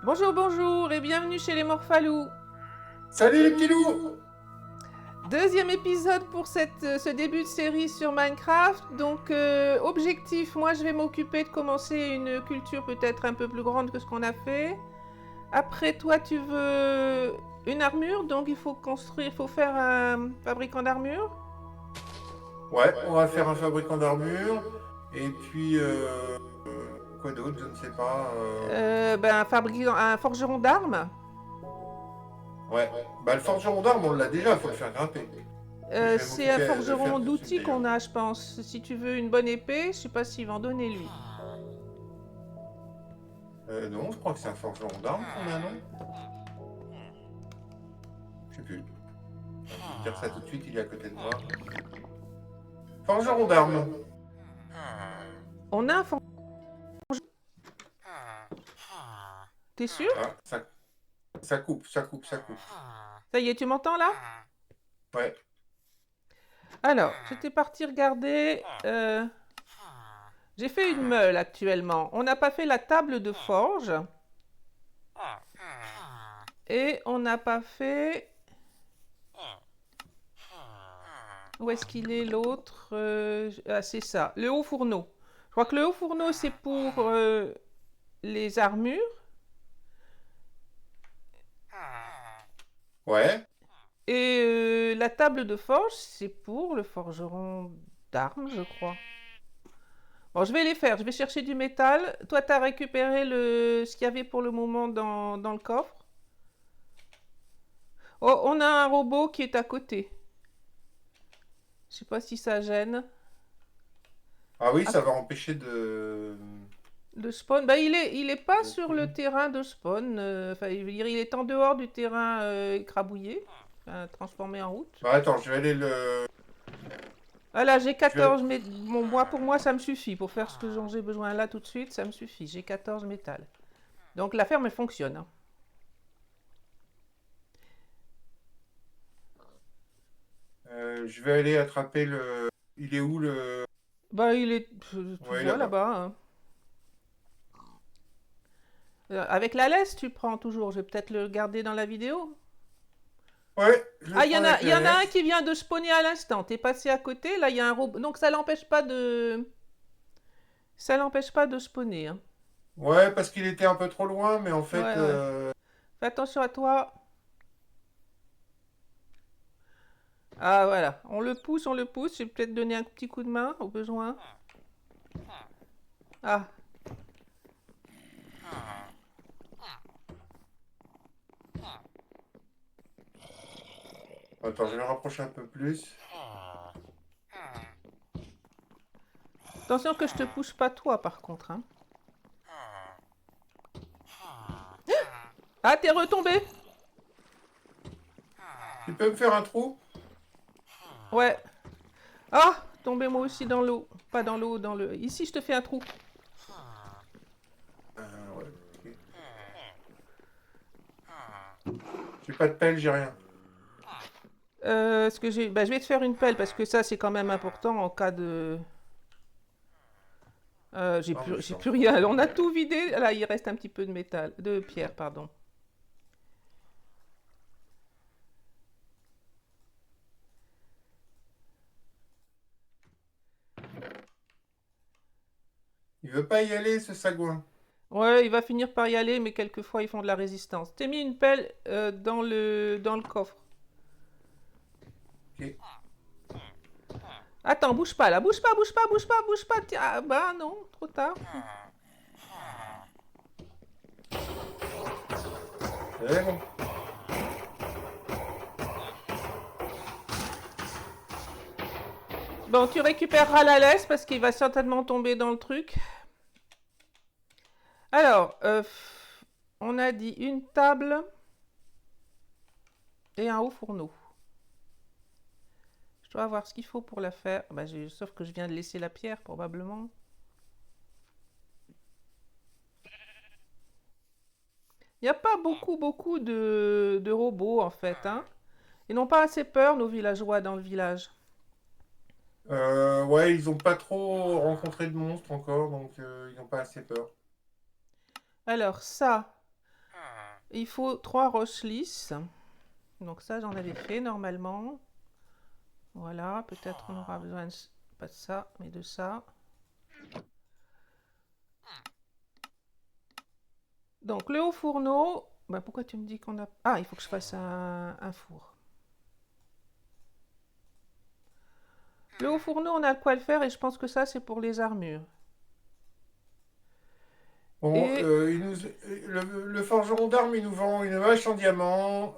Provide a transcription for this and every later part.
Bonjour, bonjour et bienvenue chez les Morphalous. Salut les petits loups! Deuxième épisode pour ce début de série sur Minecraft. Donc, objectif, moi je vais m'occuper de commencer une culture peut-être un peu plus grande que ce qu'on a fait. Après, toi tu veux une armure, donc il faut construire, il faut faire un fabricant d'armure. Ouais, on va faire un fabricant d'armure. Et puis, quoi d'autre? Je ne sais pas. Un forgeron d'armes. Ouais, bah le forgeron d'armes, on l'a déjà, faut le faire grimper. Mais je vais C'est un m'occuper de le faire forgeron tout de suite d'outils d'ailleurs. qu'on a, je pense. Si tu veux une bonne épée, je sais pas s'il va en donner lui. Non, je crois que c'est un forgeron d'armes qu'on a, non? Je sais plus. Je vais te dire ça tout de suite, il est à côté de moi. Forgeron d'armes. On a un forgeron. T'es sûr? Ah, ça coupe, ça coupe, ça coupe. Ça y est, tu m'entends là? Ouais, Alors, j'étais partie regarder. J'ai fait une meule actuellement. On n'a pas fait la table de forge. Et on n'a pas fait. Où est-ce qu'il est l'autre? Ah, c'est ça. Le haut fourneau. Je crois que le haut fourneau, c'est pour les armures. ouais. Et la table de forge, c'est pour le forgeron d'armes, je crois. Bon, je vais les faire. Je vais chercher du métal. Toi, tu as récupéré ce qu'il y avait pour le moment dans le coffre. Oh, on a un robot qui est à côté. Je sais pas si ça gêne. Ah oui, Ah, ça va empêcher de... de spawn. Bah, il est pas de sur le spawner. terrain de spawn. Enfin, il est en dehors du terrain écrabouillé. Enfin, transformé en route. Bah attends, je vais aller le... Voilà, j'ai Je vais... 14 mais bon, moi, pour moi, ça me suffit. Pour faire ce que j'ai besoin là tout de suite, ça me suffit. J'ai 14 métal. Donc la ferme, elle fonctionne, hein. Je vais aller attraper le... Il est où le... Bah, il est. Tu Ouais, vois là-bas. là-bas, hein. Avec la laisse, tu prends toujours. Je vais peut-être le garder dans la vidéo. Ouais, je le Ah, prends avec il y la en a un laisse. qui vient de spawner à l'instant. T'es passé à côté. Là, il y a un robot. Donc, ça l'empêche pas de. Ça l'empêche pas de spawner, hein. Ouais, parce qu'il était un peu trop loin, mais en fait... Ouais, ouais. Fais attention à toi. Ah, voilà. On le pousse, on le pousse. Je vais peut-être donner un petit coup de main au besoin. Ah. Attends, je vais me rapprocher un peu plus. Attention que je te pousse pas toi, par contre, hein. Ah, t'es retombé. Tu peux me faire un trou? Ouais. Ah, tombé moi aussi dans l'eau. Pas dans l'eau, dans le. Ici, je te fais un trou. Ouais, ok. J'ai pas de pelle, j'ai rien. Ce que j'ai. Bah, je vais te faire une pelle parce que ça, c'est quand même important en cas de. Non, mais je J'ai t'en plus prie. rien. On a tout vidé. Là, il reste un petit peu de métal, de pierre, pardon. Il veut pas y aller, ce sagouin. Ouais, il va finir par y aller, mais quelquefois ils font de la résistance. T'es mis une pelle dans le coffre. Ok. Attends, bouge pas là, bouge pas, bouge pas, bouge pas, bouge pas. Tiens, ah, bah non, trop tard. C'est bon. Bon, tu récupéreras la laisse parce qu'il va certainement tomber dans le truc. Alors, on a dit une table et un haut fourneau. Je dois avoir ce qu'il faut pour la faire. Bah, sauf que je viens de laisser la pierre probablement. Il n'y a pas beaucoup de robots en fait, hein. Ils n'ont pas assez peur, nos villageois dans le village. Ouais, ils ont pas trop rencontré de monstres encore, donc ils ont pas assez peur. Alors ça, Il faut 3 roches lisses. Donc ça, j'en avais fait normalement. Voilà, peut-être on aura besoin de, pas de ça, mais de ça. Donc le haut fourneau, bah, pourquoi tu me dis qu'on a... Ah, il faut que je fasse un four. Le haut fourneau, on a de quoi le faire et je pense que ça, c'est pour les armures. Bon, Et le forgeron d'armes, il nous vend une hache en diamant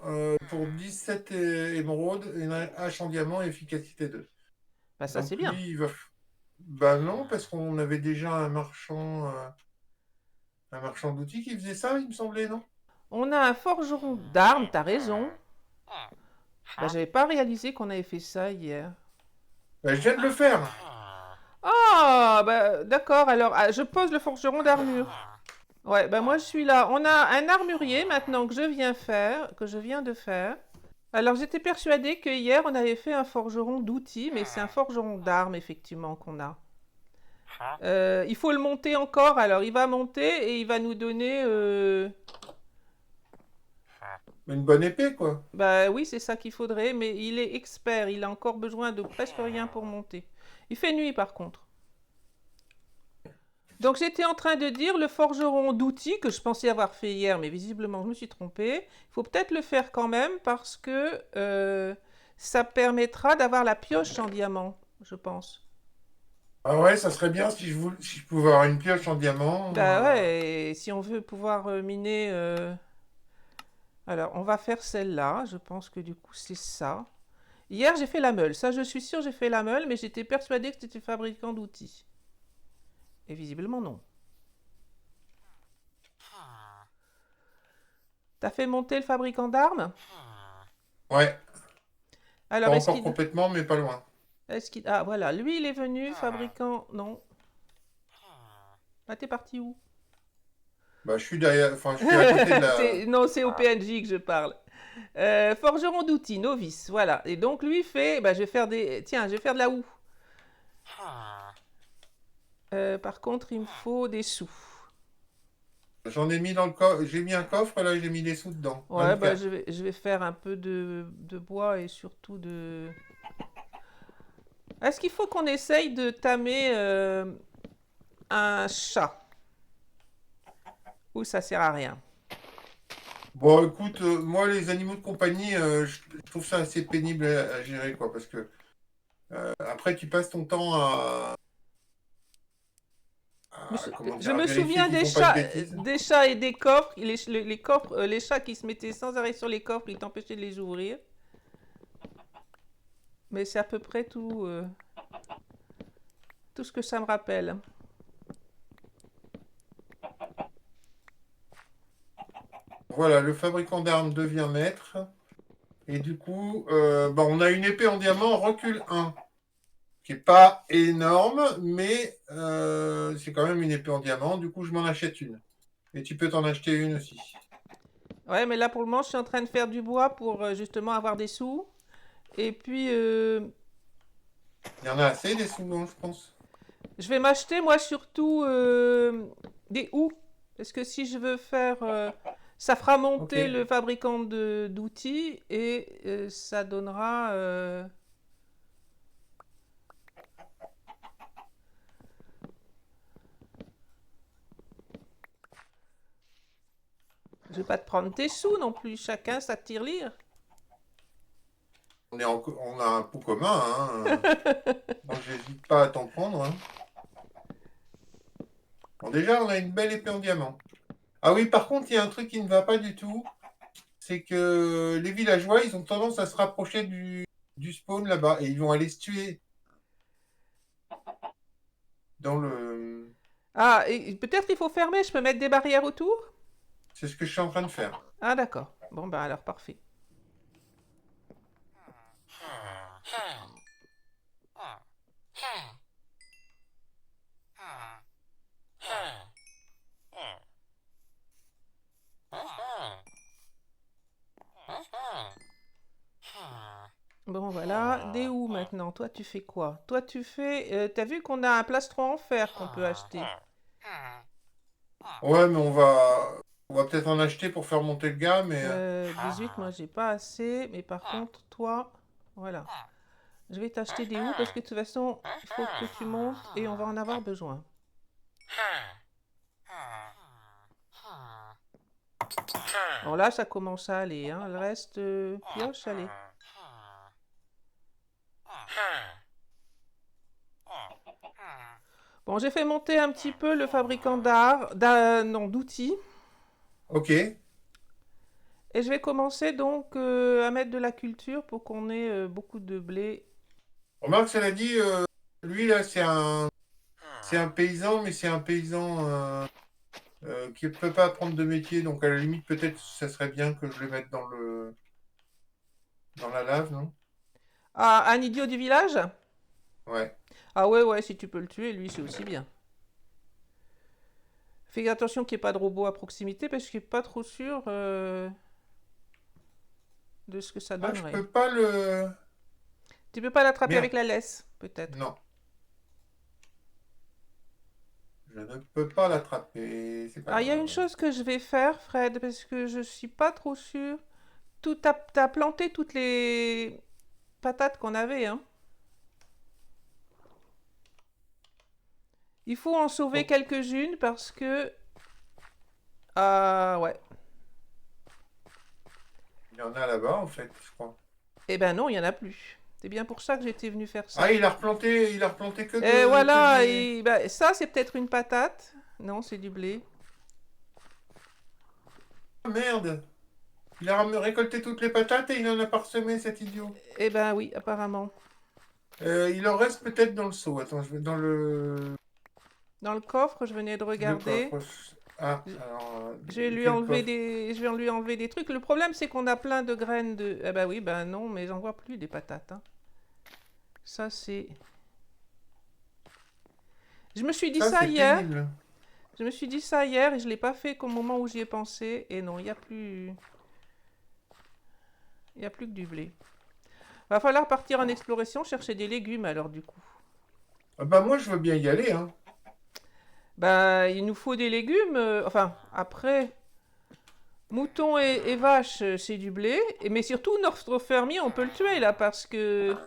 pour 17 émeraudes, une hache en diamant efficacité 2. bah, ça, c'est Donc bien. lui, il va... Bah non, parce qu'on avait déjà un marchand d'outils qui faisait ça, il me semblait, non? On a un forgeron d'armes, t'as raison. Bah, j'avais pas réalisé qu'on avait fait ça hier. Bah, je viens de le faire. Ah, bah, d'accord, alors je pose le forgeron d'armure. Ouais, bah moi je suis là. On a un armurier maintenant que je viens de faire. Alors j'étais persuadée que hier on avait fait un forgeron d'outils, mais c'est un forgeron d'armes effectivement qu'on a. Il faut le monter encore, alors il va monter et il va nous donner... Une bonne épée, quoi. Bah oui, c'est ça qu'il faudrait, mais il est expert, il a encore besoin de presque rien pour monter. Il fait nuit par contre. Donc j'étais en train de dire le forgeron d'outils que je pensais avoir fait hier, mais visiblement je me suis trompée. Il faut peut-être le faire quand même parce que ça permettra d'avoir la pioche en diamant, je pense. Ah ouais, ça serait bien si je pouvais avoir une pioche en diamant. Bah ouais, et si on veut pouvoir miner... Alors on va faire celle-là, je pense que du coup c'est ça. Hier j'ai fait la meule, ça je suis sûre j'ai fait la meule, mais j'étais persuadée que c'était fabricant d'outils. Et visiblement non. T'as fait monter le fabricant d'armes? Ouais, pas Alors encore complètement, mais pas loin. est-ce qu'il... Ah voilà, lui il est venu, fabricant... Non. Ah t'es parti où? Bah, je suis derrière, enfin, je suis à côté de la. Non, c'est au PNJ que je parle. Forgeron d'outils, novice, voilà. Et donc lui fait... Bah, je vais faire des... Tiens, je vais faire de la houe. Par contre, il me faut des sous. J'en ai mis dans le coffre, j'ai mis un coffre, là, j'ai mis des sous dedans. Ouais, bah 24. je vais faire un peu de bois et surtout de... Est-ce qu'il faut qu'on essaye de tamer un chat? Ou ça sert à rien? Bon, écoute, moi, les animaux de compagnie, je trouve ça assez pénible à gérer, quoi, parce que après, tu passes ton temps comment Je dire, à me vérifier souviens qu'ils font pas de bêtises. des chats et des coffres. Les coffres, les chats qui se mettaient sans arrêt sur les coffres, ils t'empêchaient de les ouvrir. Mais c'est à peu près tout ce que ça me rappelle. Voilà, le fabricant d'armes devient maître. Et du coup, bah, on a une épée en diamant recul 1, qui est pas énorme, mais c'est quand même une épée en diamant. Du coup, je m'en achète une. Et tu peux t'en acheter une aussi. Ouais, mais là pour le moment, je suis en train de faire du bois pour justement avoir des sous. Et puis, Il y en a assez des sous, non, je pense. je vais m'acheter moi surtout des houes. Parce que si je veux faire... ça fera Ok. monter le fabricant d'outils et ça donnera... je vais pas te prendre tes sous non plus, chacun sa tirelire. On a un coup commun, hein. Donc, j'hésite pas à t'en prendre, hein. Bon, déjà, on a une belle épée en diamant. Ah oui, par contre, il y a un truc qui ne va pas du tout. C'est que les villageois, ils ont tendance à se rapprocher du spawn là-bas. Et ils vont aller se tuer dans le... Ah, et peut-être il faut fermer, je peux mettre des barrières autour? C'est ce que je suis en train de faire. Ah d'accord. Bon ben alors parfait. Bon voilà, des houes maintenant. Toi tu fais quoi? Toi tu fais... t'as vu qu'on a un plastron en fer qu'on peut acheter. Ouais, mais On va peut-être en acheter pour faire monter le gars, mais 18, moi j'ai pas assez. Mais par contre, toi, voilà. Je vais t'acheter des houes parce que de toute façon, il faut que tu montes et on va en avoir besoin. Bon là, ça commence à aller. Hein. Le reste, pioche, allez. Bon, j'ai fait monter un petit peu le fabricant non, d'outils. ok. Et je vais commencer donc à mettre de la culture pour qu'on ait beaucoup de blé. Remarque, cela dit, lui là, c'est un paysan, mais c'est un paysan qui ne peut pas apprendre de métier. Donc à la limite, peut-être, ça serait bien que je le mette dans la lave, non? Ah, un idiot du village? Ouais. Ah ouais, ouais, si tu peux le tuer, lui, c'est aussi bien. Fais attention qu'il n'y ait pas de robot à proximité parce que je suis pas trop sûr de ce que ça Ah, je donnerait. peux pas le. Tu peux pas l'attraper Merde. avec la laisse, peut-être. Non, je ne peux pas l'attraper. C'est pas Ah, il y a une grave. chose que je vais faire, Fred, parce que je suis pas trop sûre. T'as planté toutes les patates qu'on avait, hein. Il faut en sauver Oh, quelques-unes parce que... Ah, ouais. il y en a là-bas, en fait, je crois. Eh ben non, il y en a plus. C'est bien pour ça que j'étais venu faire Ah, ça. il a replanté Et que voilà, des. et ben, ça c'est peut-être une patate. Non, c'est du blé. Ah, merde! Il a récolté toutes les patates et il en a parsemé, cet idiot. Eh ben oui, apparemment. Il en reste peut-être dans le seau. Attends, je vais dans Dans le coffre, je venais de le regarder. coffre. Ah, Je alors, je vais lui quel enlever coffre? des, je vais lui enlever des trucs. Le problème, c'est qu'on a plein de graines de. Eh ben oui, ben non, mais j'en vois plus des patates. Hein. Ça c'est. Je me suis dit Ça, ça c'est hier. pénible. Je me suis dit ça hier et je l'ai pas fait qu'au moment où j'y ai pensé. Et non, il y a plus. Il y a plus que du blé. Va falloir partir en exploration, chercher des légumes alors du coup. Ah bah, moi, je veux bien y aller, hein. Ben, il nous faut des légumes. Enfin, après, moutons et vaches, c'est du blé. Mais surtout, notre fermier, on peut le tuer là parce que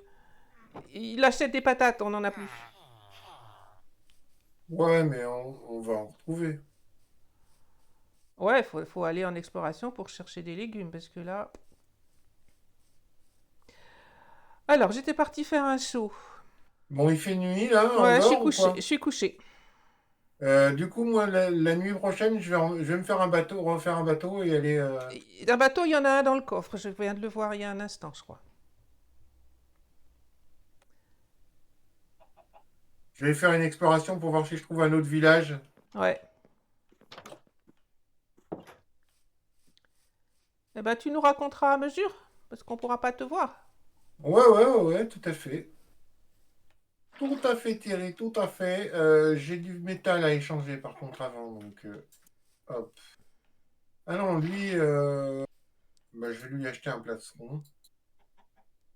il achète des patates, on n'en a plus. Ouais, mais on va en retrouver. Ouais, faut aller en exploration pour chercher des légumes parce que là. Alors, j'étais parti faire un saut. Bon, il fait nuit, là, on Ouais, je suis dort ou couché. Je quoi? suis couché. Du coup, moi, la nuit prochaine, je vais me faire un bateau, refaire un bateau et aller. Un bateau, il y en a un dans le coffre. Je viens de le voir il y a un instant, je crois. Je vais faire une exploration pour voir si je trouve un autre village. Ouais. Eh ben, tu nous raconteras à mesure parce qu'on pourra pas te voir. Ouais, tout à fait. Tout à fait, Thierry, tout à fait. J'ai du métal à échanger par contre avant, donc hop. Ah non, lui, bah, je vais lui acheter un plastron.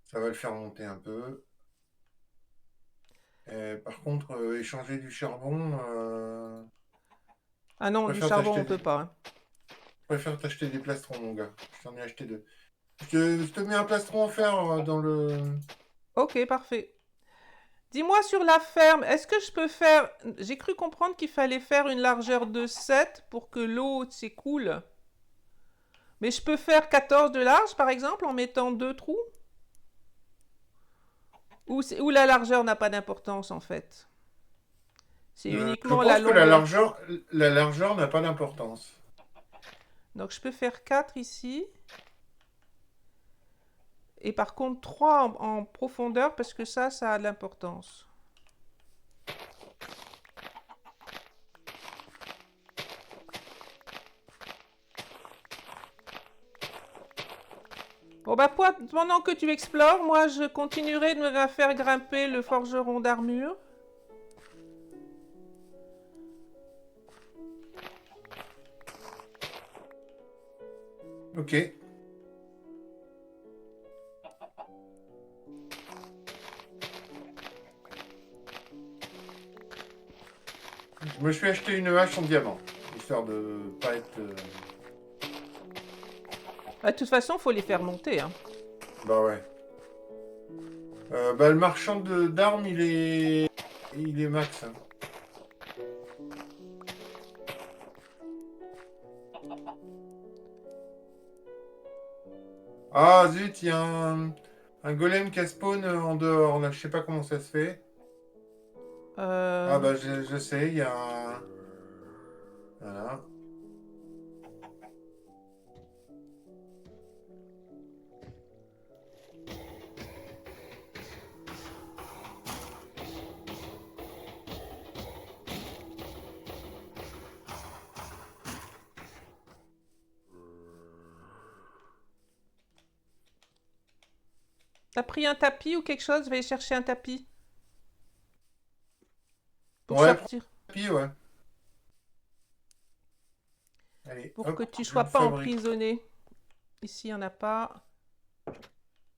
Ça va le faire monter un peu. Par contre, échanger du charbon, Ah je non, du préfère charbon, t'acheter on peut pas. Hein. je préfère t'acheter des plastrons, mon gars. Je t'en ai acheté deux. Je te mets un plastron en fer dans le. Ok, parfait. Dis-moi sur la ferme, est-ce que je peux faire... J'ai cru comprendre qu'il fallait faire une largeur de 7 pour que l'eau s'écoule. Mais je peux faire 14 de large, par exemple, en mettant deux trous? Ou la largeur n'a pas d'importance, en fait? C'est Je uniquement la pense que longueur. la largeur n'a pas d'importance. Donc je peux faire 4 ici. Et par contre 3 en profondeur, parce que ça a de l'importance. Bon bah pendant que tu explores, moi je continuerai de me faire grimper le forgeron d'armure. Ok. Je me suis acheté une hache en diamant, histoire de pas être Bah, de toute façon, il faut les faire monter, hein. Bah ouais. Bah, le marchand d'armes, il est max, hein. Ah zut, il y a un golem qui a spawn en dehors, là. Je sais pas comment ça se fait. Ah Euh, bah je sais, il y a un... Voilà. T'as pris un tapis ou quelque chose? Va aller chercher un tapis pour Ouais, prends sortir. le tapis, ouais. Allez, Pour que hop, tu je me sois pas fabrique. emprisonné. Ici, il n'y en a pas.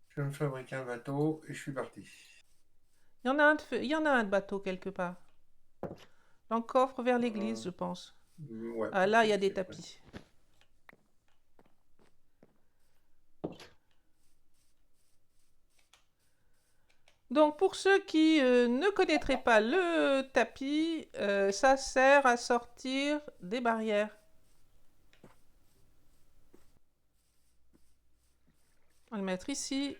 Je me fabrique un bateau et je suis parti. Il y en a un de, il y en a un de bateau quelque part. Dans le coffre vers l'église, Euh, je pense. ouais, Ah, là, il y a peut-être des c'est vrai. tapis. Donc, pour ceux qui ne connaîtraient pas le tapis, ça sert à sortir des barrières. On va le mettre ici.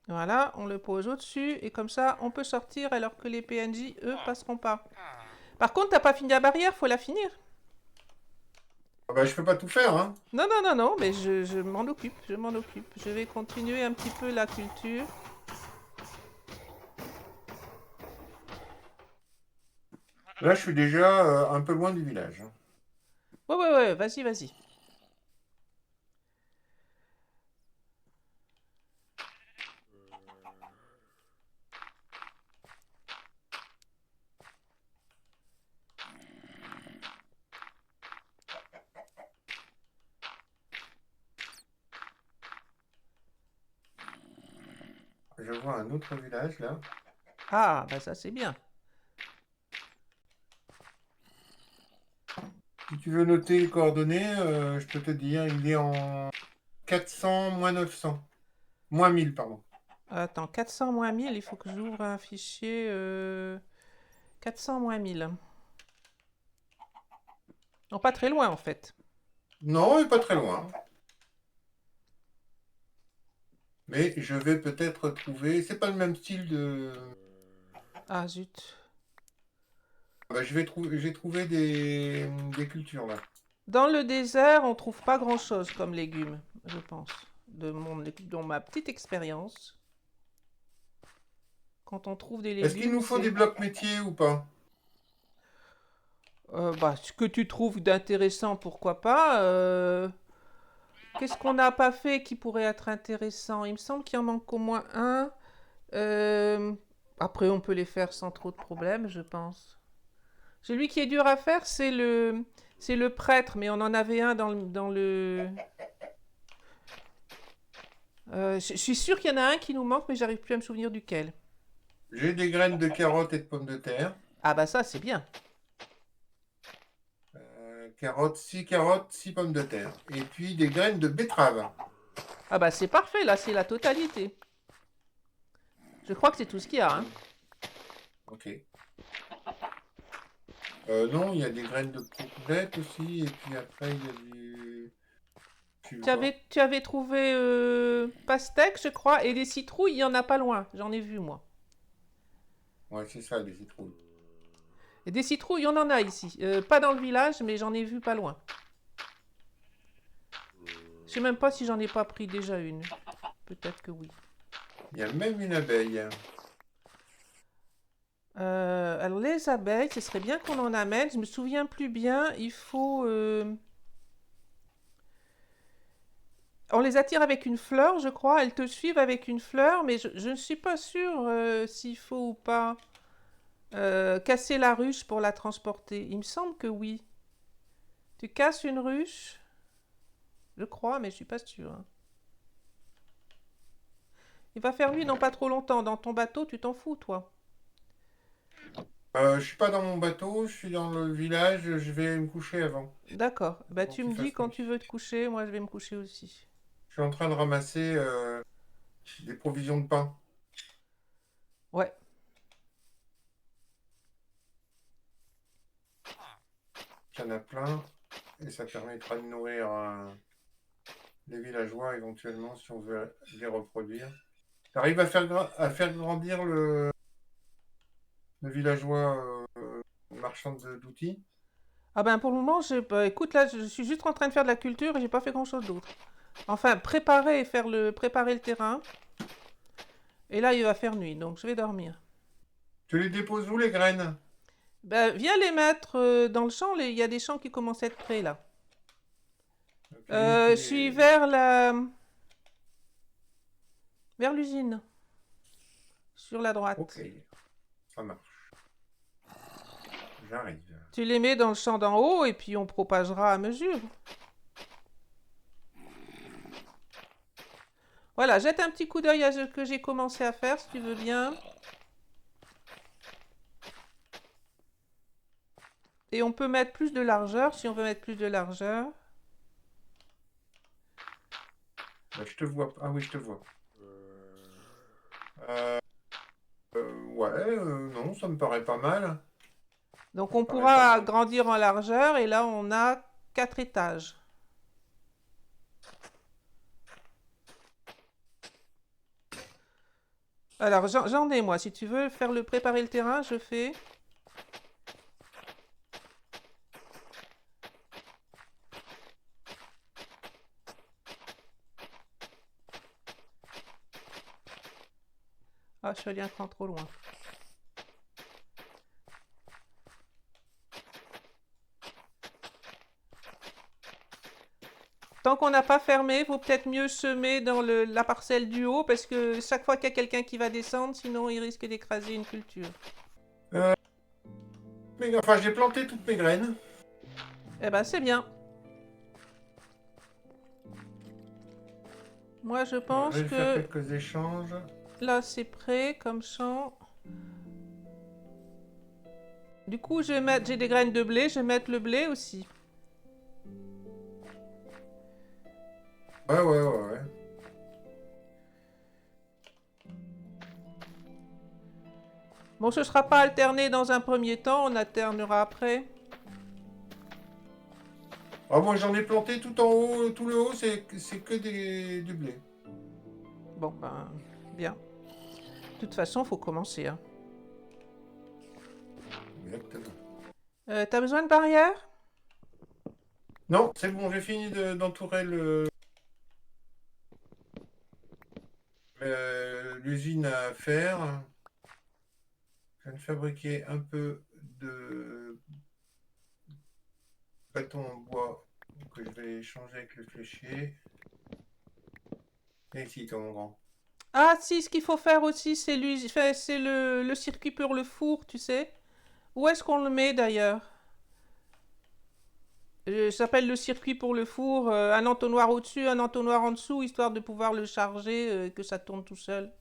Voilà, on le pose au-dessus et comme ça, on peut sortir alors que les PNJ, eux, passeront pas. Par contre, t'as pas fini la barrière, faut la finir. Ah bah je peux pas tout faire, hein. Non, non, non, non, mais je m'en occupe, je m'en occupe. Je vais continuer un petit peu la culture. Là, je suis déjà un peu loin du village, hein. Ouais, ouais, ouais, vas-y, vas-y. Je vois un autre village, là. Ah, bah ça c'est bien. Si tu veux noter les coordonnées, je peux te dire, il est en 400 moins 900. Moins 1000, pardon. Attends, 400 moins 1000, il faut que j'ouvre un fichier. 400 moins 1000. Non, pas très loin en fait. Non, il est pas très loin. Mais je vais peut-être trouver... C'est pas le même style de... Ah zut. Bah, j'ai trouvé des cultures, là. Dans le désert, on trouve pas grand-chose comme légumes, je pense. Dans ma petite expérience, quand on trouve des Est-ce qu'il légumes, nous faut des c'est... blocs métiers ou pas? Bah, ce que tu trouves d'intéressant, pourquoi pas. Qu'est-ce qu'on n'a pas fait qui pourrait être intéressant? Il me semble qu'il en manque au moins un. Euh, Après, on peut les faire sans trop de problèmes, je pense. Celui qui est dur à faire, c'est le prêtre, mais on en avait un dans le... je suis sûr qu'il y en a un qui nous manque, mais j'arrive plus à me souvenir duquel. J'ai des graines de carottes et de pommes de terre. Ah bah ça, c'est bien. Carottes, 6 pommes de terre. Et puis des graines de betterave. Ah bah c'est parfait, là, c'est la totalité. Je crois que c'est tout ce qu'il y a, hein. Ok. Non, il y a des graines de prouvette aussi. Et puis après, il y a du... Je sais pas. Tu avais trouvé pastèque, je crois, et des citrouilles, il y en a pas loin. J'en ai vu, moi. Ouais, c'est ça, des citrouilles. Et des citrouilles, on en a ici. Pas dans le village, mais j'en ai vu pas loin. Je sais même pas si j'en ai pas pris déjà une. Peut-être que oui. Il y a même une abeille. Alors les abeilles, ce serait bien qu'on en amène. Je me souviens plus bien. Il faut... On les attire avec une fleur, je crois. Elles te suivent avec une fleur, mais je ne suis pas sûre s'il faut ou pas casser la ruche pour la transporter. Il me semble que oui. Tu casses une ruche, je crois, mais je suis pas sûre, hein. Il va faire nuit dans pas trop longtemps. Dans ton bateau, tu t'en fous, toi. Je suis pas dans mon bateau, je suis dans le village, je vais me coucher avant, D'accord. Bah, avant tu qu'il me dis fasse quand nuit. tu veux te coucher, moi je vais me coucher aussi. Je suis en train de ramasser des provisions de pain. Ouais. Il y en a plein, et ça permettra de nourrir les villageois éventuellement si on veut les reproduire. T'arrives à faire grandir le villageois marchand d'outils? Ah ben pour le moment, bah, écoute, là, je suis juste en train de faire de la culture et j'ai pas fait grand-chose d'autre. Enfin, préparer le terrain. Et là, il va faire nuit, donc je vais dormir. Tu les déposes où les graines? Ben, viens les mettre dans le champ. Il y a des champs qui commencent à être prêts là. Ok, Je suis vers l'usine, sur la ok, droite. ça marche. J'arrive. Tu les mets dans le champ d'en haut et puis on propagera à mesure. Voilà, jette un petit coup d'œil à ce que j'ai commencé à faire si tu veux bien. Et on peut mettre plus de largeur si on veut mettre plus de largeur. Bah, je te vois. Ah oui, je te vois. Euh, ouais, non, ça me paraît pas mal. Donc Ça me on paraît pas pourra mal. agrandir en largeur et là on a 4 étages. Alors j'en ai moi, si tu veux préparer le terrain, je fais. Ah, je suis allé un cran trop loin. Tant qu'on n'a pas fermé, vaut peut-être mieux semer dans la parcelle du haut parce que chaque fois qu'il y a quelqu'un qui va descendre, sinon il risque d'écraser une culture. Euh, enfin, j'ai planté toutes mes graines. Eh ben c'est bien. Moi je Alors, je pense vais faire que quelques échanges. là c'est prêt comme champ. Du coup j'ai des graines de blé, je vais mettre le blé aussi. Ouais, ouais, ouais, ouais. Bon, ce sera pas alterné dans un premier temps, on alternera après. Ah, moi, j'en ai planté tout en haut, tout le haut, c'est que du blé. Bon, ben, bien. De toute façon, faut commencer. Hein. Exactement. T'as besoin de barrière? Non, c'est bon, j'ai fini d'entourer l'usine à fer. Je viens de fabriquer un peu de bâton en bois que je vais échanger avec le fléchier. Et ici, ton grand. Ah, si, ce qu'il faut faire aussi, c'est le circuit pour le four, tu sais. Où est-ce qu'on le met d'ailleurs? Ça s'appelle le circuit pour le four, un entonnoir au-dessus, un entonnoir en dessous, histoire de pouvoir le charger, que ça tourne tout seul.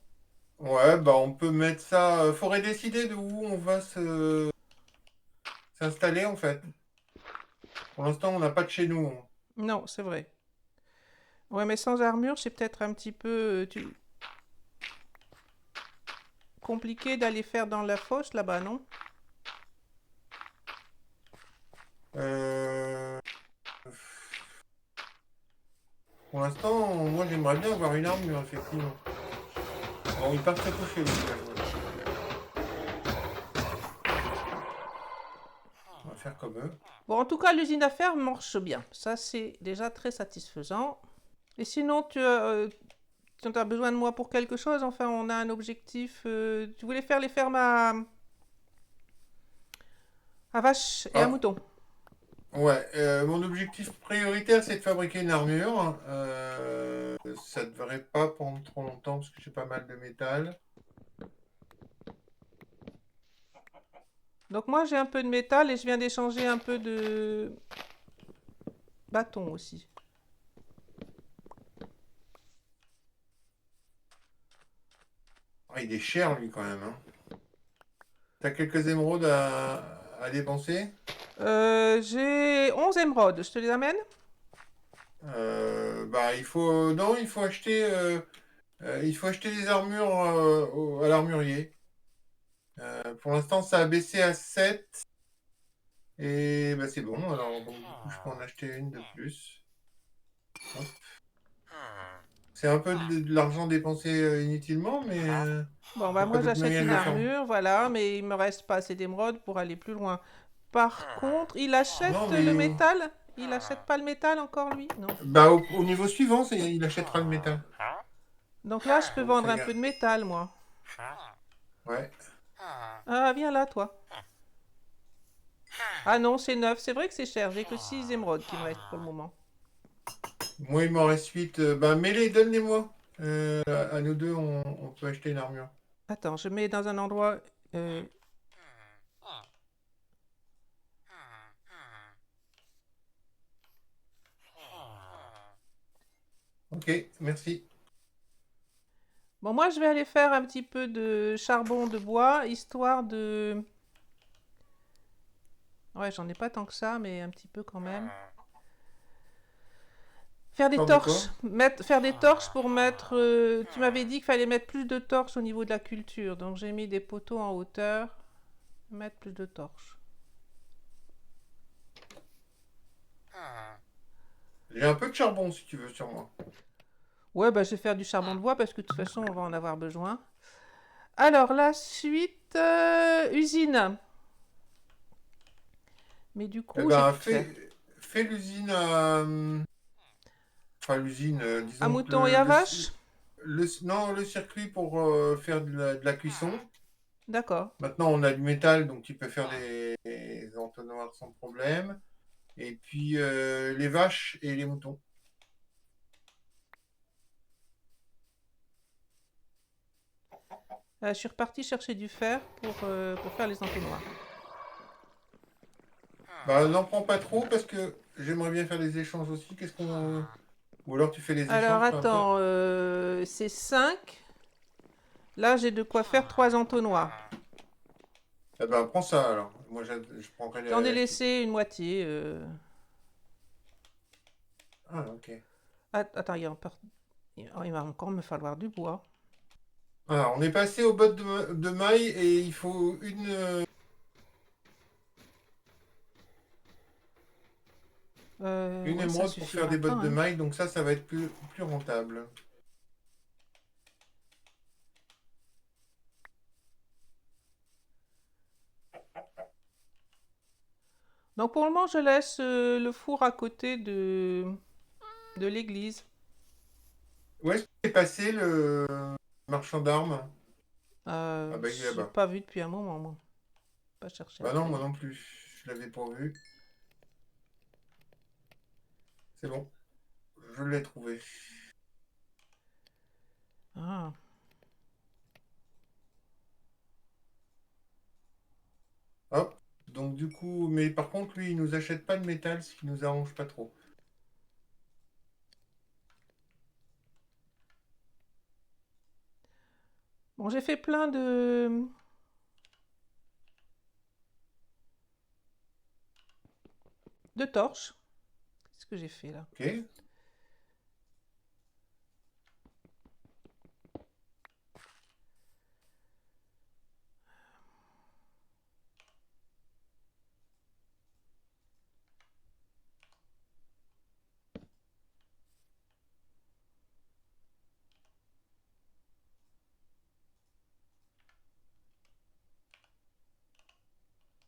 Ouais, bah on peut mettre ça. Faudrait décider de où on va s'installer en fait. Pour l'instant, on n'a pas de chez nous. Non, c'est vrai. Ouais, mais sans armure, c'est peut-être un petit peu compliqué d'aller faire dans la fosse là-bas, non? Euh, Pour l'instant, moi j'aimerais bien avoir une armure, effectivement. Bon, ils partent se coucher, les villageois. On va faire comme eux. Bon, en tout cas, l'usine à fer marche bien. Ça, c'est déjà très satisfaisant. Et sinon, tu as besoin de moi pour quelque chose? Enfin, on a un objectif. Tu voulais faire les fermes à vaches et à Ah, moutons. ouais, mon objectif prioritaire, c'est de fabriquer une armure. Ça ne devrait pas prendre trop longtemps parce que j'ai pas mal de métal. Donc moi, j'ai un peu de métal et je viens d'échanger un peu de bâton aussi. Ah, il est cher, lui, quand même. Hein. T'as quelques émeraudes à dépenser? J'ai 11 émeraudes, je te les amène? Bah, non, il faut acheter des armures à l'armurier. Pour l'instant, ça a baissé à 7. Et bah, c'est bon. Alors, donc, du coup, je peux en acheter une de plus. Hop. C'est un peu de l'argent dépensé inutilement, mais Bon, il bah n'y a pas moi d'autre j'achète moyen de une le faire. armure, voilà, mais il me reste pas assez d'émeraudes pour aller plus loin. Par contre, il Non, achète le mais métal? Il achète pas le métal encore, lui? Non. bah, au niveau suivant, il achètera le métal. Donc là, je peux Donc, vendre ça un ira. peu de métal, moi. Ouais. Ah, viens là, toi. Ah non, c'est 9. C'est vrai que c'est cher. J'ai que 6 émeraudes qui me restent pour le moment. Moi, il m'en reste 8. Bah, mets-les, donne-les-moi. À nous deux, on peut acheter une armure. Attends, je mets dans un endroit... euh, Ok, merci. Bon, moi, je vais aller faire un petit peu de charbon de bois, histoire de... Ouais, j'en ai pas tant que ça, mais un petit peu quand même. Faire des Sors de torches. quoi? Faire des torches pour mettre... tu m'avais dit qu'il fallait mettre plus de torches au niveau de la culture. Donc, j'ai mis des poteaux en hauteur. Mettre plus de torches. J'ai un peu de charbon, si tu veux, sur moi. Ouais, bah, je vais faire du charbon de bois parce que de toute façon, on va en avoir besoin. Alors, la suite... usine. Mais du Eh coup, j'ai ben, plus de fer. fais l'usine à... Enfin, l'usine, À disons que mouton et à vache? non, le circuit pour faire de la cuisson. D'accord. Maintenant, on a du métal, donc tu peux faire des entonnoirs sans problème. Et puis, les vaches et les moutons. Je suis repartie chercher du fer pour faire les entonnoirs. Bah, n'en prends pas trop parce que j'aimerais bien faire des échanges aussi. Ou alors tu fais les Alors, échanges, peu importe. attends, c'est 5. Là, j'ai de quoi faire 3 entonnoirs. Eh ben, prends ça alors. Moi, je prendrai J'en ai la suite. laissé une moitié. Ah, ok. Attends, il va encore me falloir du bois. Alors, on est passé aux bottes de maille et il faut une Ouais, ça émeraude pour faire suffira des pas, bottes de hein. maille. Donc ça va être plus rentable. Donc, pour le moment, je laisse le four à côté de l'église. Où est-ce qu'est passé le marchand d'armes? Ah bah, il est J'ai là-bas. pas vu depuis un moment, moi. Pas cherché Bah non, après. moi non plus. Je l'avais pas vu. C'est bon. Je l'ai trouvé. Ah. Hop. Donc du coup, mais par contre, lui, il nous achète pas de métal, ce qui nous arrange pas trop. Bon, j'ai fait plein de torches. Qu'est-ce que j'ai fait là? Ok.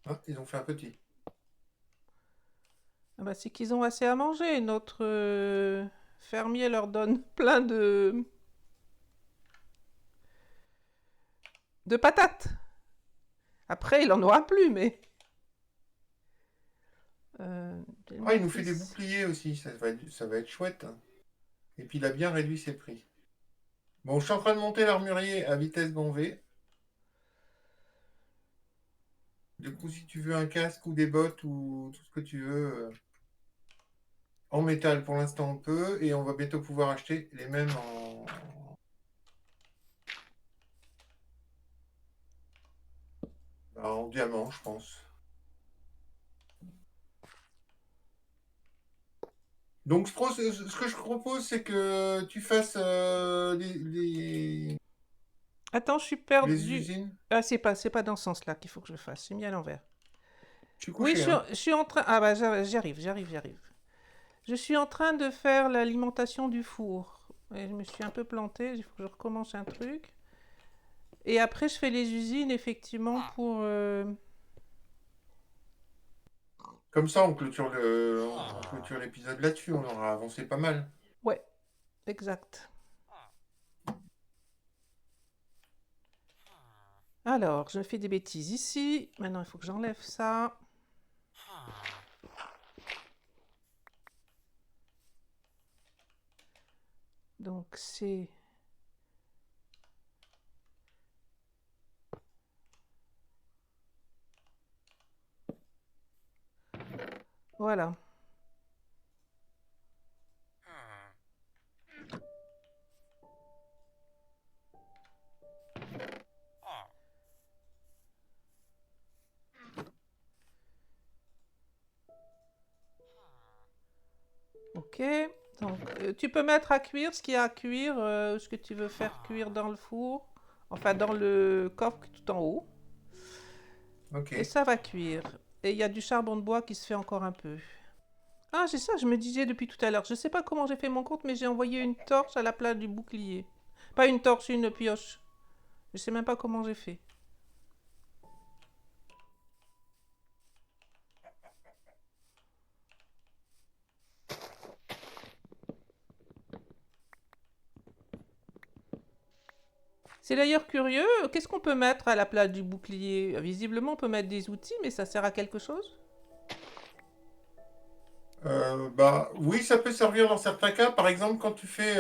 Ah, ils ont fait un petit. Ah bah, c'est qu'ils ont assez à manger. Notre fermier leur donne plein de patates. Après, il en aura plus, mais... j'ai le Ah, il nous fait des matrice. boucliers aussi. Ça va être chouette. Et puis il a bien réduit ses prix. Bon, je suis en train de monter l'armurier à vitesse grand V. Du coup, si tu veux un casque ou des bottes ou tout ce que tu veux, en métal pour l'instant on peut, et on va bientôt pouvoir acheter les mêmes En diamant, je pense. Donc, ce que je propose, c'est que tu fasses Attends, je suis les perdue. usines. Ah, c'est pas dans ce sens-là qu'il faut que je le fasse. C'est mis à l'envers. Je suis Oui, couché, hein. je suis en train. Ah bah j'arrive. Je suis en train de faire l'alimentation du four. Et je me suis un peu plantée. Il faut que je recommence un truc. Et après, je fais les usines, effectivement, pour. Comme ça, on clôture l'épisode là-dessus. On aura avancé pas mal. Ouais, exact. Alors, je fais des bêtises ici. Maintenant, il faut que j'enlève ça. Donc, c'est. Voilà. Ok. Donc, tu peux mettre à cuire ce qu'il y a à cuire, ce que tu veux faire cuire dans le four. Enfin, dans le coffre tout en haut. Ok. Et ça va cuire. Et il y a du charbon de bois qui se fait encore un peu. Ah, c'est ça, je me disais depuis tout à l'heure. Je sais pas comment j'ai fait mon compte, mais j'ai envoyé une torche à la place du bouclier. Pas une torche, une pioche. Je sais même pas comment j'ai fait. C'est d'ailleurs curieux, qu'est-ce qu'on peut mettre à la place du bouclier? Visiblement, on peut mettre des outils, mais ça sert à quelque chose? Bah, oui, ça peut servir dans certains cas. Par exemple, quand tu fais.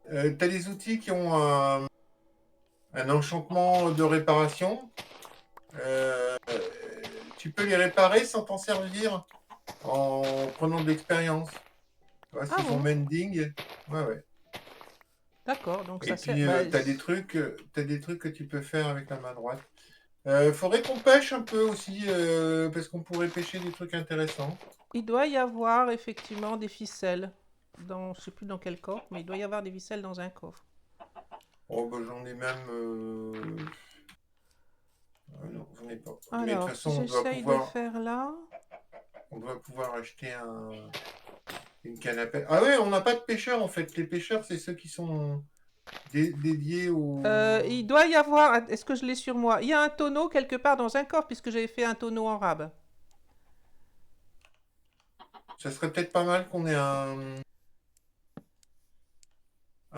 T'as des outils qui ont un enchantement de réparation. Euh, Tu peux les réparer sans t'en servir en prenant de l'expérience. Tu vois, Ah s'ils ont bon? mending. Ouais, ouais. D'accord, donc Et ça sert. puis, Bah, t'as des trucs que tu peux faire avec la main droite. Faudrait qu'on pêche un peu aussi, parce qu'on pourrait pêcher des trucs intéressants. il doit y avoir effectivement des ficelles. Dans, je sais plus dans quel coffre, mais il doit y avoir des ficelles dans un coffre. Oh, bah, j'en ai même. Non, j'en ai pas. Mais de toute Alors, si façon, j'essaye de faire là. on doit pouvoir acheter une canne à pêche. Ah ouais, on n'a pas de pêcheurs en fait. Les pêcheurs, c'est ceux qui sont dédiés au. Il doit y avoir. Est-ce que je l'ai sur moi? Il y a un tonneau quelque part dans un coffre, puisque j'avais fait un tonneau en rab. Ça serait peut-être pas mal qu'on ait un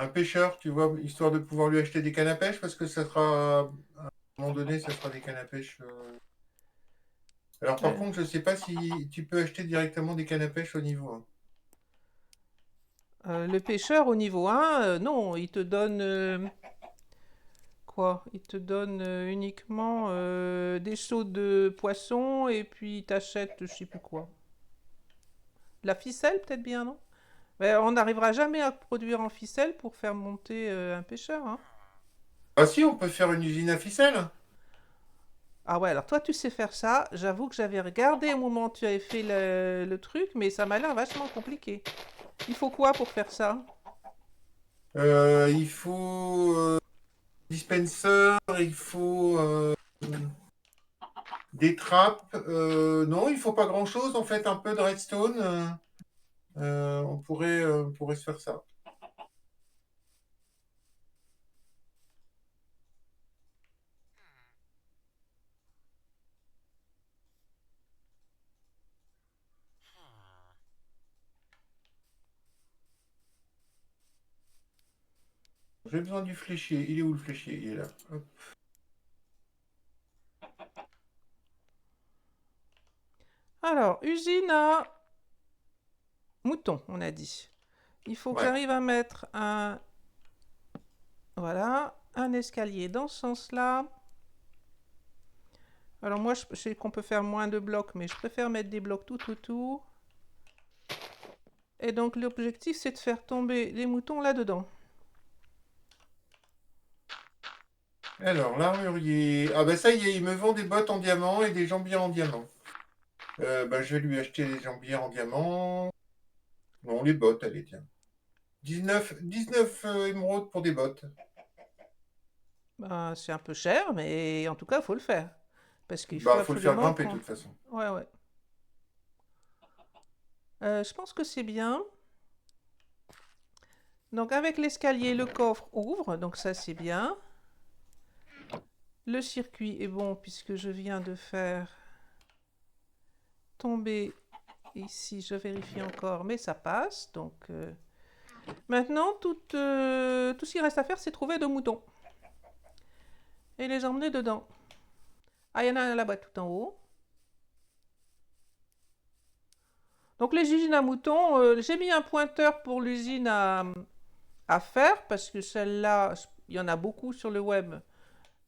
pêcheur, tu vois, histoire de pouvoir lui acheter des cannes à pêche, parce que ça sera, à un moment donné, ça sera des cannes à pêche. Alors par Euh, contre, je sais pas si tu peux acheter directement des cannes à pêche au niveau 1. le pêcheur au niveau 1, non, il te donne. Quoi? Il te donne uniquement des seaux de poisson et puis il t'achète je sais plus quoi. La ficelle, peut-être bien, non? Mais on n'arrivera jamais à produire en ficelle pour faire monter un pêcheur, hein. Ah si, on peut faire une usine à ficelle. Ah ouais, alors toi tu sais faire ça. J'avoue que j'avais regardé au moment où tu avais fait le truc, mais ça m'a l'air vachement compliqué. Il faut quoi pour faire ça? Il faut dispenser, il faut des trappes. Non, il faut pas grand-chose en fait, un peu de redstone. On pourrait se faire ça. J'ai besoin du fléchier. Il est où le fléchier? Il est là. Hop. Alors, usine à mouton, on a dit. Il faut que Ouais. j'arrive à mettre un, voilà, un escalier dans ce sens-là. Alors moi, je sais qu'on peut faire moins de blocs, mais je préfère mettre des blocs tout autour. Et donc l'objectif, c'est de faire tomber les moutons là-dedans. Alors, l'armurier. Ah bah ça y est, il me vend des bottes en diamant et des jambières en diamant. Bah, je vais lui acheter des jambières en diamant. Non, les bottes, allez, tiens. 19 émeraudes pour des bottes. Ben, c'est un peu cher, mais en tout cas, il faut le faire. Parce qu'il faut Bah, faut le faire absolument grimper de qu'on... toute façon. Ouais, ouais. Je pense que c'est bien. Donc avec l'escalier, le coffre ouvre, donc ça c'est bien. Le circuit est bon puisque je viens de faire tomber ici, je vérifie encore, mais ça passe. Donc maintenant, tout ce qu'il reste à faire, c'est trouver deux moutons et les emmener dedans. Ah, il y en a un là-bas tout en haut. Donc les usines à moutons, j'ai mis un pointeur pour l'usine à faire parce que celle-là, il y en a beaucoup sur le web,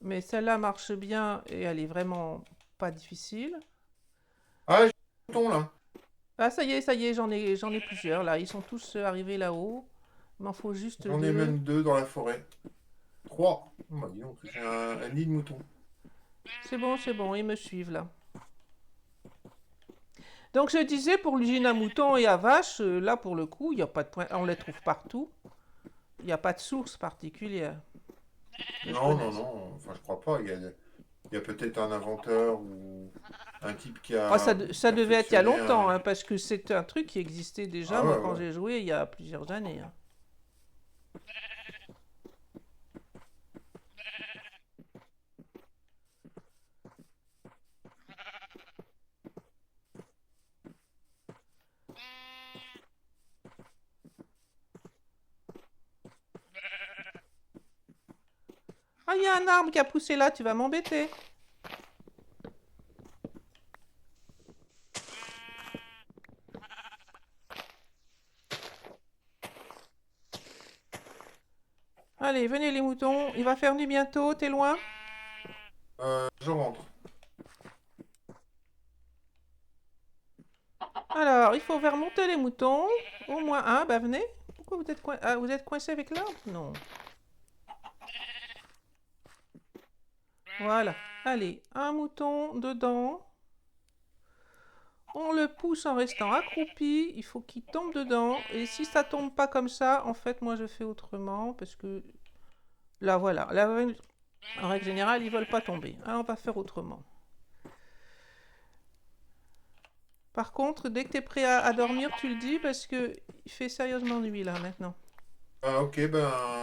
mais celle-là marche bien et elle est vraiment pas difficile. Ah, j'ai un bouton là. Ah, ça y est, j'en ai plusieurs là. Ils sont tous arrivés là-haut. Il m'en faut juste J'en ai deux. même 2 dans la forêt. 3. Bah, dis donc, j'ai un nid de mouton. C'est bon, ils me suivent là. Donc je disais pour l'usine à moutons et à vaches, là pour le coup, il y a pas de point, on les trouve partout. Il n'y a pas de source particulière que je Non, non, connaisse. non. Enfin, je crois pas. Il y a peut-être un inventeur ou un type qui Oh, a ça devait être il y a perfectionné longtemps, un. hein, parce que c'est un truc qui existait déjà, Ah moi, ouais, quand ouais. j'ai joué il y a plusieurs années, hein. Ah, il y a un arbre qui a poussé là, tu vas m'embêter. Allez, venez les moutons, il va faire nuit bientôt, t'es loin? Je rentre. Alors, il faut faire monter les moutons. Au moins un, bah venez. Pourquoi vous êtes, vous êtes coincé avec l'arbre? Non. Voilà. Allez, un mouton dedans. On le pousse en restant accroupi. Il faut qu'il tombe dedans. Et si ça tombe pas comme ça, en fait, moi je fais autrement. Parce que là, voilà. Là, en règle générale, ils veulent pas tomber. Alors, on va faire autrement. Par contre, dès que tu es prêt à dormir, tu le dis parce que il fait sérieusement nuit là maintenant. Ah, ok, ben.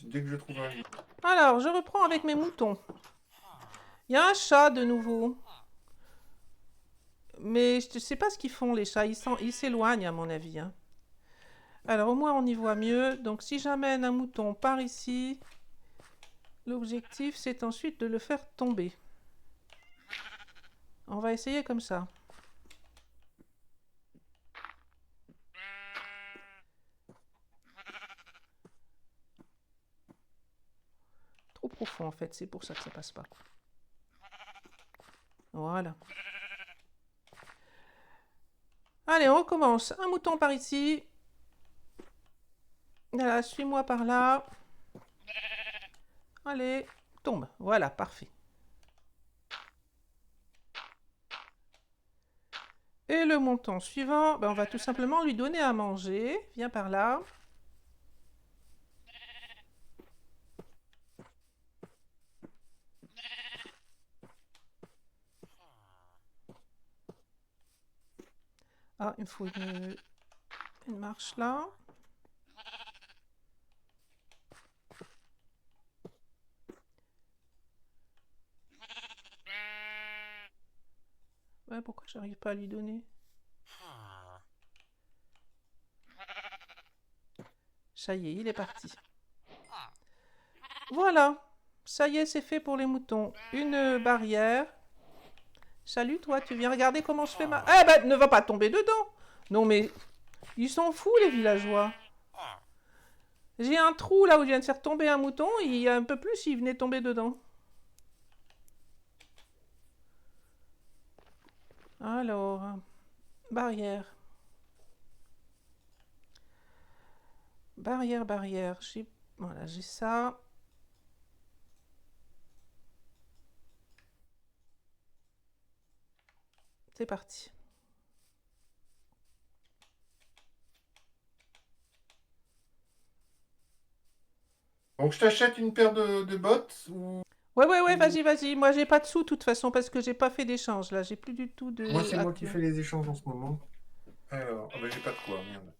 Dès que je trouve un lit. Alors, je reprends avec mes moutons. Il y a un chat de nouveau. Mais je ne sais pas ce qu'ils font, les chats. Ils s'éloignent, à mon avis, hein. Alors, au moins, on y voit mieux. Donc, si j'amène un mouton par ici, l'objectif, c'est ensuite de le faire tomber. On va essayer comme ça. Trop profond, en fait. C'est pour ça que ça passe pas. Voilà. Allez, on recommence. Un mouton par ici. Voilà, suis-moi par là. Allez, tombe. Voilà, parfait. Et le mouton suivant, ben, on va tout simplement lui donner à manger. Viens par là. Ah, il me faut une marche là. Ouais, pourquoi j'arrive pas à lui donner? Ça y est, il est parti. Voilà. Ça y est, c'est fait pour les moutons. Une barrière. Salut, toi, tu viens regarder comment je fais ma... Eh ben, ne va pas tomber dedans. Non, mais ils sont fous, les villageois. J'ai un trou là où je viens de faire tomber un mouton. Il y a un peu plus, il venait tomber dedans. Alors, barrière. Barrière. Voilà, j'ai ça. C'est parti. Donc, je t'achète une paire de bottes ou... Ouais, vas-y. Moi, j'ai pas de sous, de toute façon, parce que j'ai pas fait d'échange, là. J'ai plus du tout de Moi, c'est moi qui actuel. fais les échanges en ce moment. Alors, ah bah, j'ai pas de quoi, merde.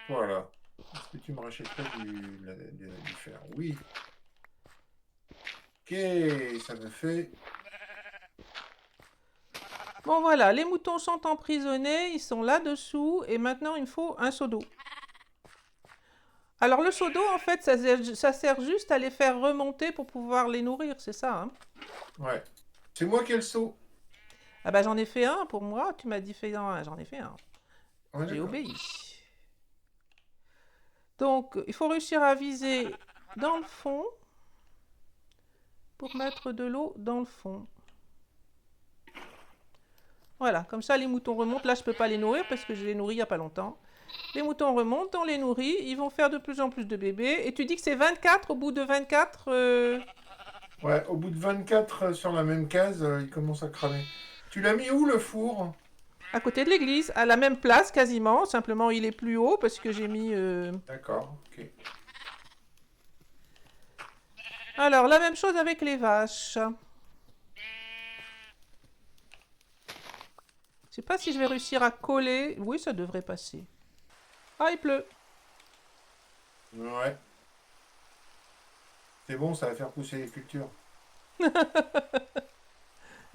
Voilà. Est-ce que tu me rachèterais du fer? Oui. Ok, ça me fait... Bon, voilà, les moutons sont emprisonnés, ils sont là-dessous, et maintenant, il me faut un seau d'eau. Alors, le seau d'eau, en fait, ça sert juste à les faire remonter pour pouvoir les nourrir, c'est ça, hein? Ouais. C'est moi qui ai le seau. Ah bah, j'en ai fait un pour moi, tu m'as dit fais un, j'en ai fait un. Ouais, J'ai d'accord. obéi. Donc, il faut réussir à viser dans le fond pour mettre de l'eau dans le fond. Voilà, comme ça les moutons remontent. Là, je ne peux pas les nourrir parce que je les nourris il n'y a pas longtemps. Les moutons remontent, on les nourrit, ils vont faire de plus en plus de bébés. Et tu dis que c'est 24, au bout de 24, Ouais, au bout de 24 sur la même case, il commence à cramer. Tu l'as mis où, le four? à côté de l'église, à la même place quasiment. Simplement, il est plus haut parce que j'ai mis... D'accord, ok. Alors, la même chose avec les vaches. Je sais pas si je vais réussir à coller. Oui, ça devrait passer. Ah, il pleut. Ouais. C'est bon, ça va faire pousser les cultures.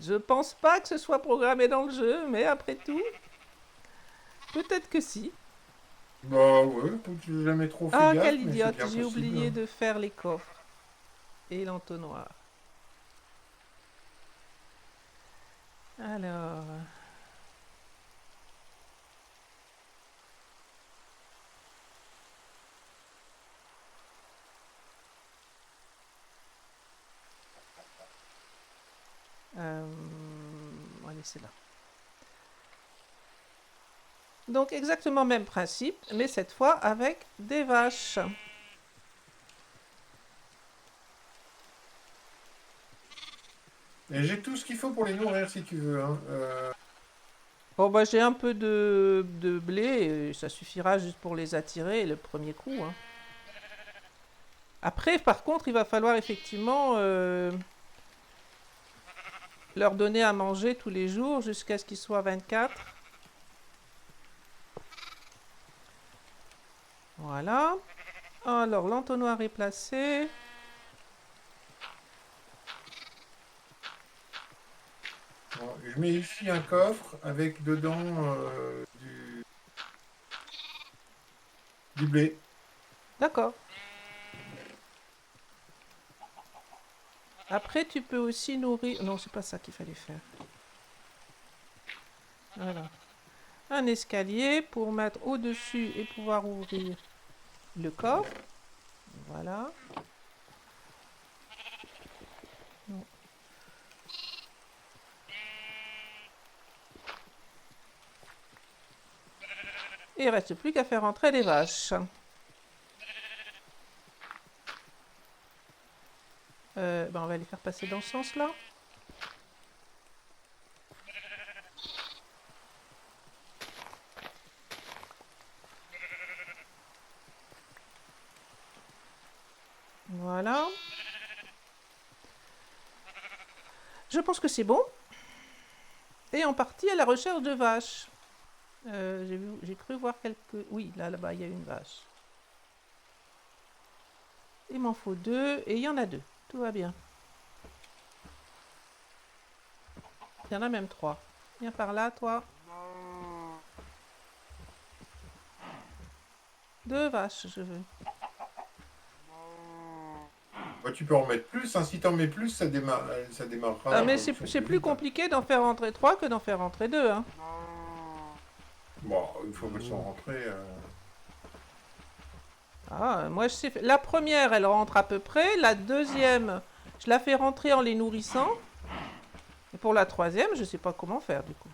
Je pense pas que ce soit programmé dans le jeu, mais après tout, peut-être que si. Bah ouais, j'ai jamais trop fait Ah, gaffe, quelle mais c'est idiote, bien j'ai possible, oublié hein. de faire les coffres et l'entonnoir. Alors, euh, on va laisser là. Donc exactement même principe, mais cette fois avec des vaches. Et j'ai tout ce qu'il faut pour les nourrir si tu veux, hein. Bon, bah j'ai un peu de blé, et ça suffira juste pour les attirer le premier coup, hein. Après, par contre, il va falloir effectivement leur donner à manger tous les jours jusqu'à ce qu'ils soient 24. Voilà. Alors, l'entonnoir est placé. Bon, je mets ici un coffre avec dedans du blé. D'accord. Après, tu peux aussi nourrir... Non, c'est pas ça qu'il fallait faire. Voilà. Un escalier pour mettre au-dessus et pouvoir ouvrir le coffre. Voilà. Non. Et il ne reste plus qu'à faire entrer les vaches. Ben on va les faire passer dans ce sens-là. Voilà. Je pense que c'est bon. Et en partie à la recherche de vaches. J'ai cru voir quelques... Oui, là-bas, il y a une vache. Il m'en faut 2 et il y en a 2. Tout va bien. Il y en a même 3. Viens par là, toi. 2 vaches, je veux. Bah, tu peux en mettre plus, hein. Si t'en mets plus, ça démarrera Ah, la mais production c'est plus plus vite, hein. compliqué d'en faire rentrer 3 que d'en faire rentrer 2, hein. Bon, une fois qu'elles sont rentrées... Ah, moi, je sais... La première, elle rentre à peu près. La deuxième, je la fais rentrer en les nourrissant. Et pour la troisième, je sais pas comment faire, du coup.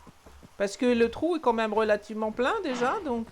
Parce que le trou est quand même relativement plein, déjà, donc...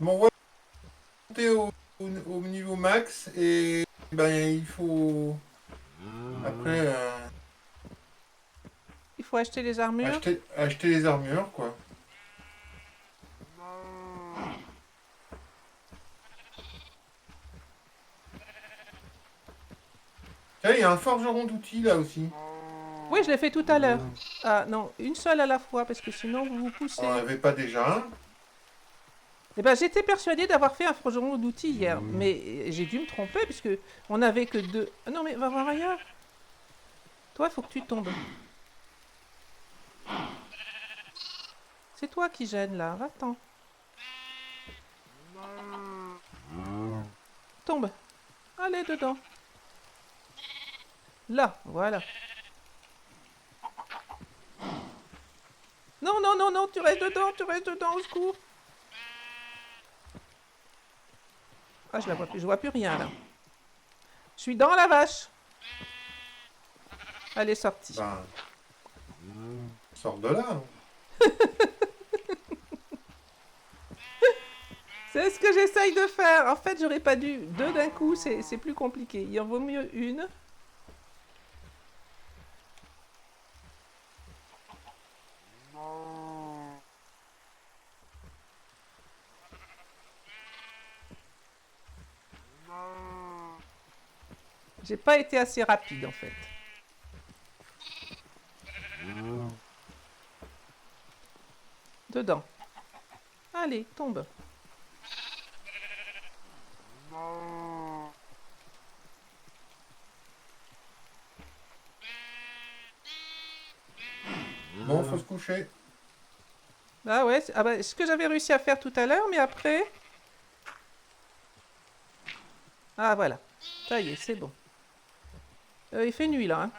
Bon, on va monter au niveau max et ben, il faut après Il faut acheter les armures. acheter les armures, quoi. Tiens, il y a un forgeron d'outils là aussi. Oui, je l'ai fait tout à l'heure. Ah non, une seule à la fois, parce que sinon vous vous On n'en poussez. avait pas déjà un. Eh ben, j'étais persuadée d'avoir fait un forgeron d'outils hier, mais j'ai dû me tromper, puisque on n'avait que deux. Ah non, mais va voir ailleurs. Toi, il faut que tu tombes. C'est toi qui gêne là, va-t'en. Tombe. Allez dedans. Là, voilà. Non, non, non, non, tu restes dedans, au secours. Ah, je la vois plus, je vois plus rien là. Je suis dans la vache. Elle est sortie. Ben, sors de là, hein. C'est ce que j'essaye de faire. En fait, j'aurais pas dû. Deux d'un coup, c'est plus compliqué. Il en vaut mieux une. J'ai pas été assez rapide en fait. Dedans. Allez, tombe. Bon, faut se coucher. Ah ouais, ah bah, ce que j'avais réussi à faire tout à l'heure, mais après... Ah voilà. Ça y est, c'est bon. Il fait nuit là. Hein.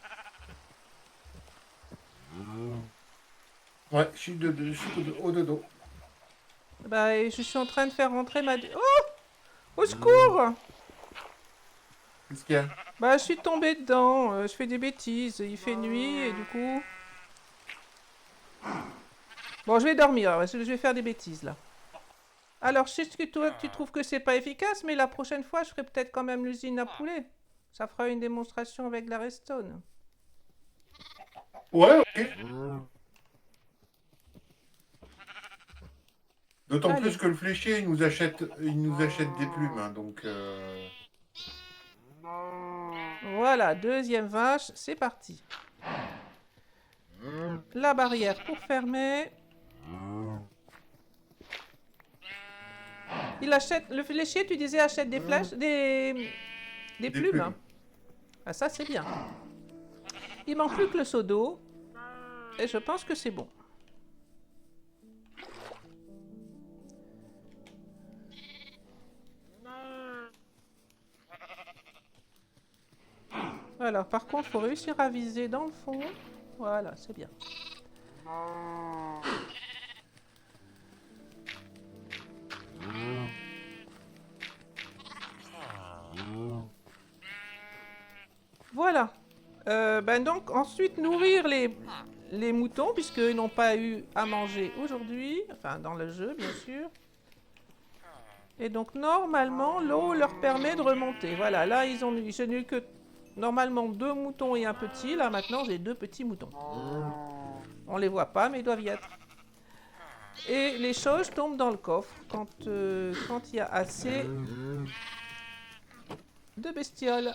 Ouais, je suis au dodo. Bah, et je suis en train de faire rentrer ma... Oh! Au secours! Qu'est-ce qu'il y a? Bah, je suis tombée dedans. Je fais des bêtises. Il fait nuit et du coup... Bon, je vais dormir. Je vais faire des bêtises là. Alors, je sais que toi, tu trouves que c'est pas efficace, mais la prochaine fois, je ferai peut-être quand même l'usine à poulet. Ça fera une démonstration avec la Redstone. Ouais, ok. D'autant Allez. plus que le fléchier, il nous achète des plumes, hein, donc Voilà, deuxième vache, c'est parti. La barrière pour fermer. Il achète, le fléchier, tu disais, achète des flèches, des des plumes. plumes. Ah, ça, c'est bien. Il manque plus que le seau d'eau. Et je pense que c'est bon. Alors, par contre, il faut réussir à viser dans le fond. Voilà, c'est bien. Voilà. Ben donc, ensuite, nourrir les moutons, puisqu'ils n'ont pas eu à manger aujourd'hui. Enfin, dans le jeu, bien sûr. Et donc, normalement, l'eau leur permet de remonter. Voilà, là, je n'ai eu que normalement 2 moutons et un petit. Là, maintenant, j'ai 2 petits moutons. On les voit pas, mais ils doivent y être. Et les choses tombent dans le coffre quand il y a assez de bestioles.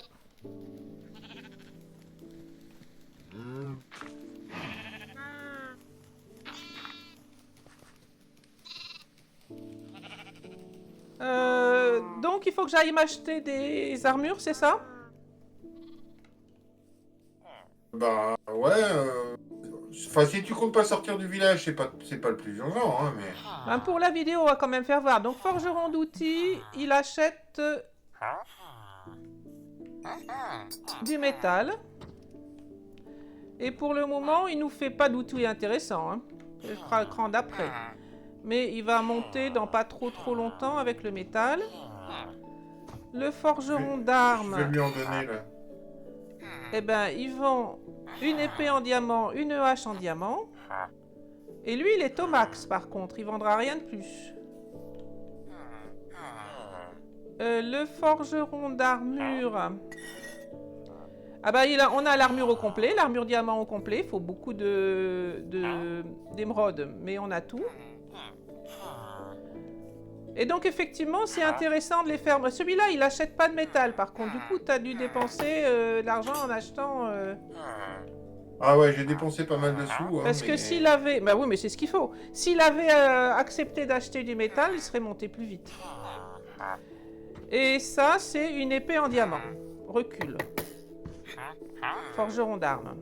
Donc, il faut que j'aille m'acheter des armures, c'est ça? Bah ouais. Enfin, si tu comptes pas sortir du village, c'est pas le plus urgent, hein, mais. Ben, pour la vidéo, on va quand même faire voir. Donc, forgeron d'outils, il achète du métal. Et pour le moment, il nous fait pas d'outils intéressants. Hein. Je ferai le cran d'après. Mais il va monter dans pas trop longtemps avec le métal. Le forgeron Je vais d'armes, lui en donner là. eh ben, il vend une épée en diamant, une hache en diamant. Et lui, il est au max par contre, il vendra rien de plus. Le forgeron d'armure. Ah bah on a l'armure au complet, l'armure diamant au complet. Il faut beaucoup d'émeraudes, mais on a tout. Et donc effectivement, c'est intéressant de les faire. Celui-là, il n'achète pas de métal. Par contre, du coup, tu as dû dépenser de l'argent en achetant... Ah ouais, j'ai dépensé pas mal de sous. Parce que s'il avait... Bah oui, mais c'est ce qu'il faut. S'il avait accepté d'acheter du métal, il serait monté plus vite. Et ça, c'est une épée en diamant. Recule. Forgeron d'armes.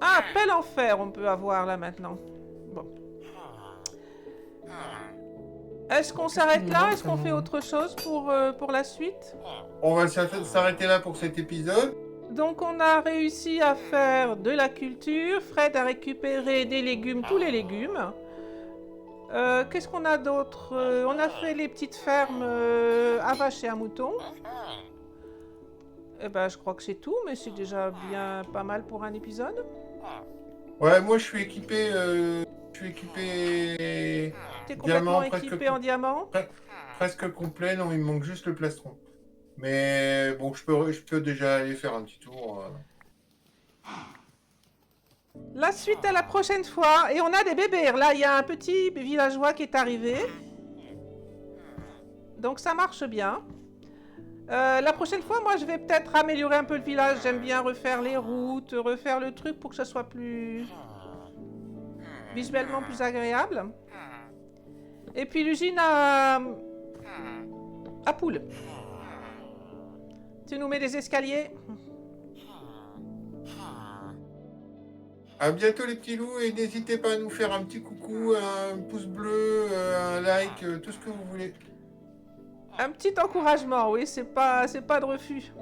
Ah, pelle en fer, on peut avoir là maintenant. Bon. Est-ce qu'on s'arrête là? Est-ce qu'on fait autre chose pour la suite? On va s'arrêter là pour cet épisode. Donc on a réussi à faire de la culture. Fred a récupéré des légumes, tous les légumes. Qu'est-ce qu'on a d'autre? On a fait les petites fermes à vaches et à moutons. Eh ben, je crois que c'est tout, mais c'est déjà bien pas mal pour un épisode. Ouais, moi je suis équipé. T'es complètement équipé presque, en diamant? presque complet. Non, il me manque juste le plastron. Mais bon, je peux déjà aller faire un petit tour. La suite à la prochaine fois. Et on a des bébés. Là, il y a un petit villageois qui est arrivé. Donc ça marche bien. La prochaine fois, moi, je vais peut-être améliorer un peu le village. J'aime bien refaire les routes, refaire le truc pour que ce soit plus... visuellement plus agréable. Et puis l'usine à poules. Tu nous mets des escaliers? À bientôt les petits loups et n'hésitez pas à nous faire un petit coucou, un pouce bleu, un like, tout ce que vous voulez. Un petit encouragement, oui, c'est pas de refus.